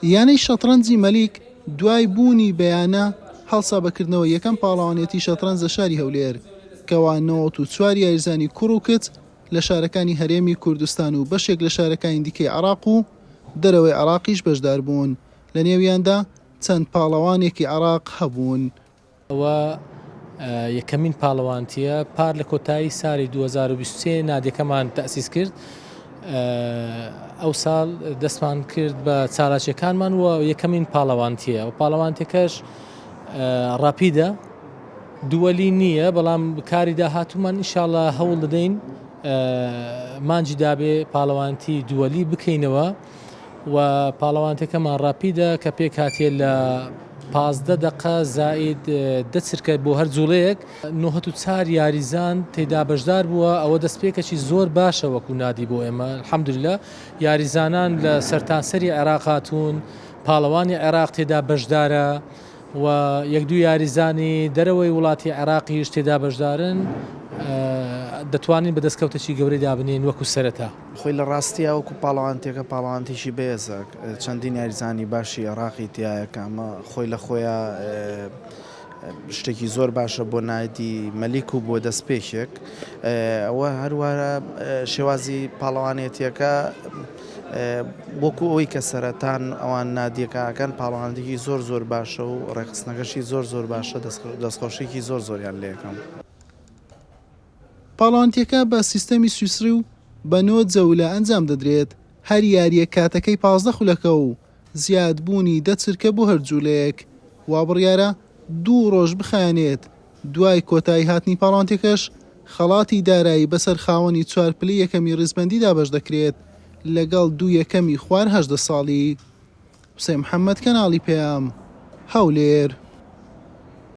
یانەی شەترەنجی مەلیک دوای بوونی بەیانە هەڵسا بەکردنەوە یەکەم پاڵەوانێتی شەترەنج لە شاری هەولێر کەوا 94 یاریزانی کوڕ و کچ لە شارەکانی هەرێمی کوردستان و بەشێک لە شارەکانی دیکەی عێراق و دەرەوەی عێراقیش بەشدار بوون. لە نێویاندا چەند پاڵەوانێکی عێراق هەبوون. ئەوە یەکەمین پاڵەوانتیە پار لە کۆتایی ساڵی 2023 نادیەکەمان تەسیس کرد. ئەو ساڵ دەستمان کرد بە چالاکیەکانمان و یەکەمین پاڵەوانتیە و پاڵەوانتەکەش ڕاپیدە دووەلی نییە، بەڵام کاری داهاتوومان ئینشاڵڵا هەوڵ دەدەین مانجی دابێ پاڵەوانتی دووەلی بکەینەوە و پاڵەوانتەکەمان ڕاپیدە کە پێک هاتیە لە 15 دقە زائید دەچرکە بۆ هەر جوڵەیەک 94 یاریزان تێدا بەشدار بووە. ئەوە دەستپێکێکی زۆر باشە وەکو نادی بۆ ئێمە الحەمدولillah. یاریزانان لە سەرتاسەری عێراق هاتوون، پاڵەوانی عێراق تێدا بەشدارە و یەک دوو یاریزانی دەرەوەی وڵاتی عێراقیش تێدا بەشدارن. دەتوانین بە دەستکەوتێکی گەورەی دابنین وەکو سەرەتا. خۆی لە ڕاستیە وەکو پاڵەوانتێکە پاڵەوانتیشی بێزە چەندین یاریزانی باشی عێراقی تایەکە ئەمە خۆی لە خۆیان شتێکی زۆر باشە بۆ نادی مەلیک و بۆ دەستپێشێک. ئەوە هەروەرە شێوازی پاڵەوانێتیەکە بۆکو ئەوەی کە سەرەتان ئەوان نادیەکەکەن پاڵەوانێکی زۆر باشە و ڕێخستنەکەشی زۆر باشە، دەستخۆشێکی زۆریان لێەکەم. پاڵەوانتیەکە بە سیستەمی سویسری و بە نۆ جەولە ئەنجام دەدرێت. هەر یاریە کاتەکەی 15 خولەکە و زیادبوونی دەچرکە بۆ هەر جوولەیەک وا بڕیارە 2 ڕۆژ بخایەنێت. دوای کۆتایی هاتنی پاڵەوانتێکەش خەڵاتی دارایی بەسەر خاوەنی 4 پلەی یەکەمی ڕیزبەندیدا بەش دەکرێت لەگەڵ 2 یەکەمی خوار 18 ساڵی. حوسێن محەممەد، کەناڵی پێام، هەولێر.